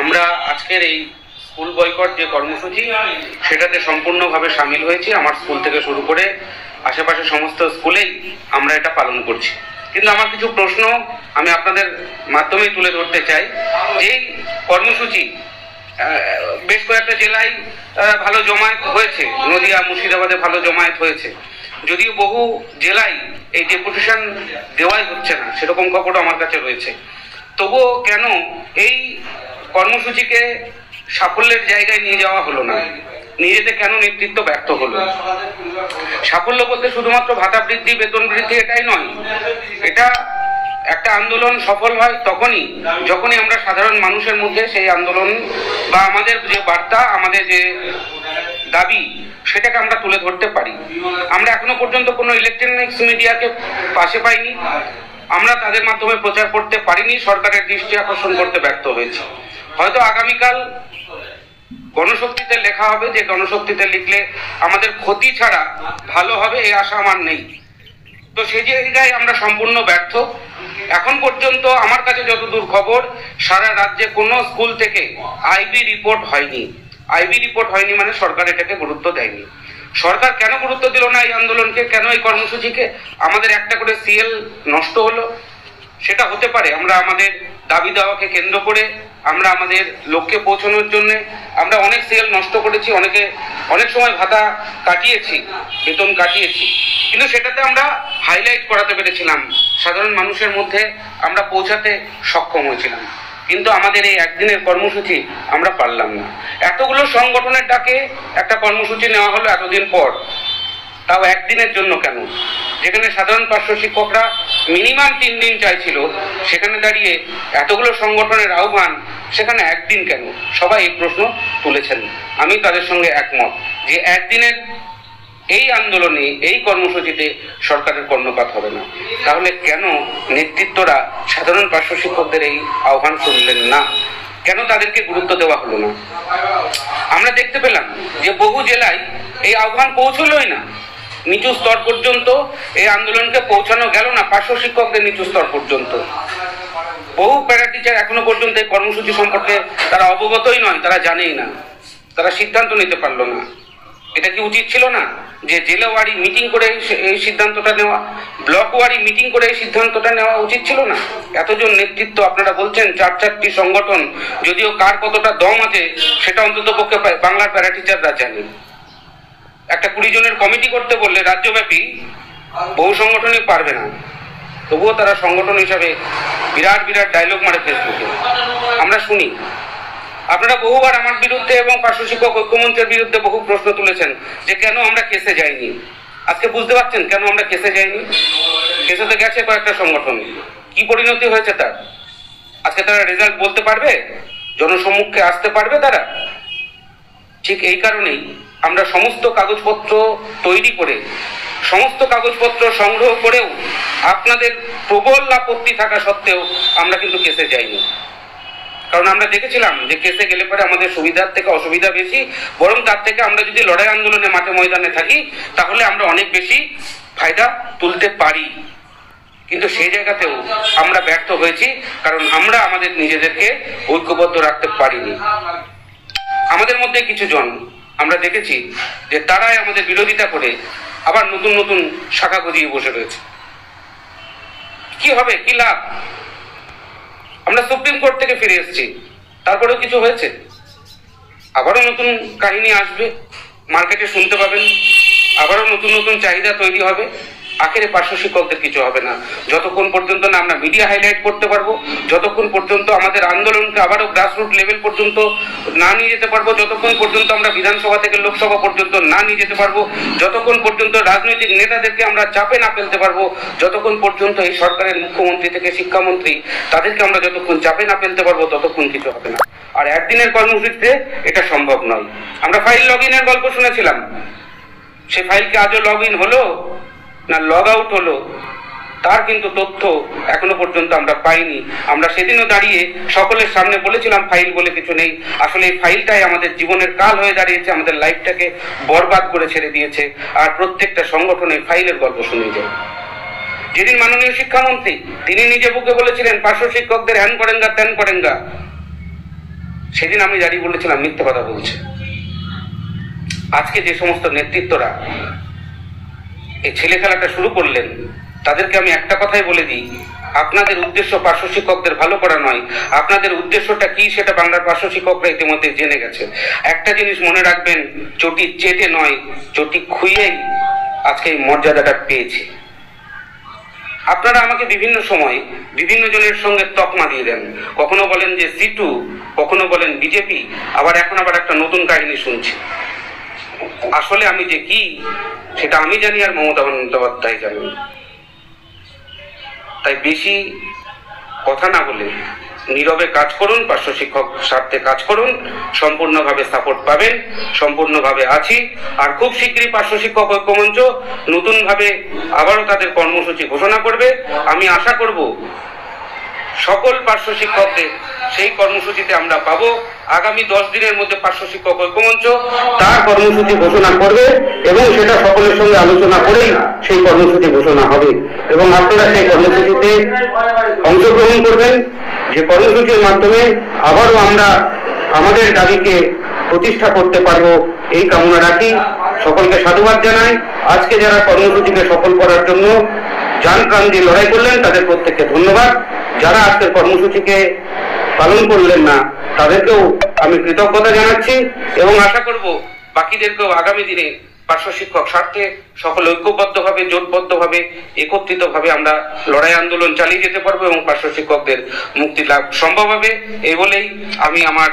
আমরা আজকের এই স্কুল বয়কট যে কর্মসূচি সেটাতে সম্পূর্ণভাবে সামিল হয়েছি। আমার স্কুল থেকে শুরু করে আশেপাশে সমস্ত স্কুলেই আমরা এটা পালন করছি। কিন্তু আমার কিছু প্রশ্ন আমি আপনাদের মাধ্যমে তুলে ধরতে চাই। এই কর্মসূচি বেশ কয়েকটা জেলায় ভালো জমায়েত হয়েছে, নদিয়া মুর্শিদাবাদে ভালো জমায়েত হয়েছে, যদিও বহু জেলায় এই ডেপুটেশন দেওয়াই হচ্ছে না, সেরকম খবরও আমার কাছে রয়েছে। তবুও কেন এই কর্মসূচিকে সাফল্যের জায়গায় নিয়ে যাওয়া হলো না? নিয়ে যেতে কেন নেতৃত্ব ব্যর্থ হলো? সাফল্য বলতে শুধুমাত্র ভাতা বৃদ্ধি, বেতন বৃদ্ধি এটাই নয়। এটা একটা আন্দোলন সফল হয় যখনই আমরা সাধারণ মানুষের মধ্যে সেই আন্দোলন বা আমাদের যে বার্তা, আমাদের যে দাবি, সেটাকে আমরা তুলে ধরতে পারি। আমরা এখনো পর্যন্ত কোনো ইলেকট্রনিক্স মিডিয়াকে পাশে পাইনি, আমরা তাদের মাধ্যমে প্রচার করতে পারিনি, সরকারের দৃষ্টি আকর্ষণ করতে ব্যর্থ হয়েছে। হয়তো আগামীকাল গণশক্তিতে লেখা হবে, যে গণশক্তিতে লিখলে আমাদের ক্ষতি ছাড়া ভালো হবে, এই আশা আমার নেই। তো সেই জায়গায় আমরা সম্পূর্ণ ব্যর্থ। এখন পর্যন্ত আমার কাছে যতদূর খবর, সারা রাজ্যে কোনো স্কুল থেকে আইবি রিপোর্ট হয়নি। আইবি রিপোর্ট হয়নি মানে সরকার এটাকে গুরুত্ব দেয়নি। সরকার কেন গুরুত্ব দিল না এই আন্দোলনকে, কেন এই কর্মসূচিকে? আমাদের একটা করে সিএল নষ্ট হলো, সেটা হতে পারে আমরা আমাদের দাবি দাওয়াকে কেন্দ্র করে আমরা আমাদের লক্ষ্যে পৌঁছানোর জন্য আমরা অনেক সিএল নষ্ট করেছি, অনেক সময় ভাতা কাটিয়েছি, বেতন কাটিয়েছি, কিন্তু সেটাতে আমরা হাইলাইট করাতে পেরেছিলাম, সাধারণ মানুষের মধ্যে আমরা পৌঁছাতে সক্ষম হয়েছিলাম। কিন্তু আমাদের এই একদিনের কর্মসূচি আমরা পারলাম না। এতগুলো সংগঠনের ডাকে একটা কর্মসূচি নেওয়া হলো এতদিন পর, তাও একদিনের জন্য কেন? যেখানে সাধারণ পার্শ্ব শিক্ষকরা মিনিমাম 3 দিন চাইছিল, সেখানে দাঁড়িয়ে এতগুলো সংগঠনের আহ্বান, সেখানে একদিন কেন? সবাই এই প্রশ্ন তুলেছেন, আমি তাদের সঙ্গে একমত যে একদিনের এই আন্দোলনে, এই কর্মসূচিতে সরকারের কর্ণপাত হবে না। তাহলে কেন নেতৃত্বরা সাধারণ পার্শ্ব শিক্ষকদের এই আহ্বান শুনলেন না? কেন তাদেরকে গুরুত্ব দেওয়া হলো না? আমরা দেখতে পেলাম যে বহু জেলায় এই আহ্বান পৌঁছলোই না, নিচু স্তর পর্যন্ত এই আন্দোলনকে পৌঁছানো গেল না, পার্শ্ব শিক্ষকদের নিচু স্তর পর্যন্ত। বহু প্যারা টিচার এখনো পর্যন্ত এই কর্মসূচি সম্পর্কে তারা অবগতই নয়, তারা জানেই না, তারা সিদ্ধান্ত নিতে পারলো না। এটা কি উচিত ছিল না যে জেলা ওয়ারি মিটিং করে এই সিদ্ধান্তটা নেওয়া, ব্লক ওয়ারি মিটিং করে এই সিদ্ধান্তটা নেওয়া উচিত ছিল না? এতজন নেতৃত্ব, আপনারা বলছেন 4-4টি সংগঠন, যদিও কার কতটা দম আছে সেটা অন্তত পক্ষে বাংলার প্যারা টিচাররা জানে। একটা 20 জনের কমিটি করতে বললে রাজ্যব্যাপী বহু সংগঠনই পারবে না, তবুও তারা সংগঠন হিসাবে বিরাট বিরাট ডায়লগ মারে ফেসবুকে, আমরা শুনি। আপনারা বহুবার আমার বিরুদ্ধে এবং পার্শ্ব শিক্ষক ঐক্যমঞ্চের বিরুদ্ধে বহু প্রশ্ন তুলেছেন যে কেন আমরা কেসে যাইনি। আজকে বুঝতে পারছেন কেন আমরা কেসে যাইনি? কেসেতে গেছে কয়েকটা সংগঠন, কি পরিণতি হয়েছে তার? আজকে তারা রেজাল্ট বলতে পারবে? জনসম্মুখে আসতে পারবে তারা? ঠিক এই কারণেই আমরা সমস্ত কাগজপত্র তৈরি করে, সমস্ত কাগজপত্র সংগ্রহ করেও আপনাদের প্রবল আপত্তি থাকা সত্ত্বেও আমরা কিন্তু কেসে যাইনি। কারণ আমরা দেখেছিলাম যে কেসে গেলে পরে আমাদের সুবিধার থেকে অসুবিধা বেশি, বরং তার থেকে আমরা যদি লড়াই আন্দোলনে মাঠে ময়দানে থাকি তাহলে আমরা অনেক বেশি ফায়দা তুলতে পারি। কিন্তু সেই জায়গাতেও আমরা ব্যর্থ হয়েছি, কারণ আমরা আমাদের নিজেদেরকে ঐক্যবদ্ধ রাখতে পারিনি। আমাদের মধ্যে কিছু জন আমরা দেখেছি যে তারাই আমাদের বিরোধিতা করে আবার নতুন নতুন শাখা গজিয়ে বসে রয়েছে। কি হবে, কি লাভ? আমরা সুপ্রিম কোর্ট থেকে ফিরে এসেছি, তারপরেও কিছু হয়েছে? আবারও নতুন কাহিনী আসবে, মার্কেটে শুনতে পাবেন, আবারও নতুন নতুন চাহিদা তৈরি হবে। আখেরে পার্শ্ব শিক্ষকদের কিছু হবে না যতক্ষণ পর্যন্ত না আমরা মিডিয়া হাইলাইট করতে পারবো, যতক্ষণ পর্যন্ত আমাদের আন্দোলনকে আবারও গ্রাসরুট লেভেল পর্যন্ত না নিয়ে যেতে পারবো, যতক্ষণ পর্যন্ত আমরা বিধানসভা থেকে লোকসভা পর্যন্ত না নিয়ে যেতে পারবো, যতক্ষণ পর্যন্ত রাজনৈতিক নেতাদেরকে আমরা চাপে না ফেলতে পারবো, যতক্ষণ পর্যন্ত এই সরকারের মুখ্যমন্ত্রী থেকে শিক্ষামন্ত্রী তাদেরকে আমরা যতক্ষণ চাপে না ফেলতে পারবো, ততক্ষণ কিছু হবে না। আর একদিনের কর্মসূচিতে এটা সম্ভব নয়। আমরা ফাইল লগ ইনের গল্প শুনেছিলাম, সেই ফাইলকে আজও লগ ইন হলো না লগ আউট হলো, তার কিন্তু তথ্য এখনো পর্যন্ত আমরা পাইনি। আমরা সেদিনও দাঁড়িয়ে সকলের সামনে বলেছিলাম ফাইল বলে কিছু নেই। আসলে এই ফাইলটাই আমাদের জীবনের কাল হয়ে দাঁড়িয়েছে, আমাদের লাইফটাকে বরবাদ করে ছেড়ে দিয়েছে। আর প্রত্যেকটা সংগঠনে ফাইলের গল্প শুনে যায়। যেদিন মাননীয় শিক্ষামন্ত্রী তিনি নিজে বুকে বলেছিলেন পার্শ্ব শিক্ষকদের হ্যান করেঙ্গা ত্যান করেঙ্গা, সেদিন আমি দাঁড়িয়ে বলেছিলাম মিথ্যে কথা বলছে। আজকে যে সমস্ত নেতৃত্বরা এই ছেলে খেলাটা শুরু করলেন, তাদেরকে আমি একটা কথাই বলে দিই, আপনাদের উদ্দেশ্য পার্শ্ব শিক্ষকদের ভালো করা নয়। আপনাদের উদ্দেশ্যটা কি সেটা বাংলার পার্শ্ব শিক্ষকরা ইতিমধ্যে জেনে গেছে। একটা জিনিস মনে রাখবেন, চটি চেটে নয়, চটি খুইয়েই আজকে এই মর্যাদাটা পেয়েছে। আপনারা আমাকে বিভিন্ন সময় বিভিন্ন জনের সঙ্গে তকমা দিয়ে দেন, কখনো বলেন যে সিটু, কখনো বলেন বিজেপি, আবার এখন আবার একটা নতুন কাহিনী শুনছি। আসলে আমি যে কি সেটা আমি জানি আর মমতা বন্দ্যোপাধ্যায় জানেন। তাই বেশি কথা না বলে নীরবে কাজ করুন, পার্শ্ব শিক্ষক স্বার্থে কাজ করুন, সম্পূর্ণভাবে সাপোর্ট পাবেন, সম্পূর্ণভাবে আছি। আর খুব শীঘ্রই পার্শ্ব শিক্ষক ঐক্যমঞ্চ নতুনভাবে আবারও তাদের কর্মসূচি ঘোষণা করবে। আমি আশা করব সকল পার্শ্ব শিক্ষকদের সেই কর্মসূচিতে আমরা পাবো। আগামী 10 দিনের মধ্যে পার্শ্ব শিক্ষক ঐক্যমঞ্চ তার কর্মসূচি ঘোষণা করবে এবং সেটা সকলের সঙ্গে আলোচনা করেই সেই কর্মসূচি ঘোষণা হবে এবং আপনারা সেই কর্মসূচিতে অংশগ্রহণ করবেন, যে কর্মসূচির মাধ্যমে আবারও আমরা আমাদের দাবিকে প্রতিষ্ঠা করতে পারবো এই কামনা রাখি। সকলকে সাধুবাদ জানাই। আজকে যারা কর্মসূচিকে সফল করার জন্য জান প্রাণ দিয়ে লড়াই করলেন তাদের প্রত্যেককে ধন্যবাদ। যারা আজকের কর্মসূচিকে পালন করলেন না তাদেরকেও আমি কৃতজ্ঞতা জানাচ্ছি এবং আশা করব বাকিদেরকেও আগামী দিনে পার্শ্ব শিক্ষক স্বার্থে সকল ঐক্যবদ্ধভাবে, জোটবদ্ধভাবে, একত্রিতভাবে আমরা লড়াই আন্দোলন চালিয়ে যেতে পারবো এবং পার্শ্ব শিক্ষকদের মুক্তি লাভ সম্ভব হবে। এই বলেই আমি আমার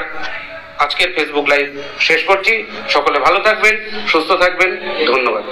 আজকের ফেসবুক লাইভ শেষ করছি। সকলে ভালো থাকবেন, সুস্থ থাকবেন। ধন্যবাদ।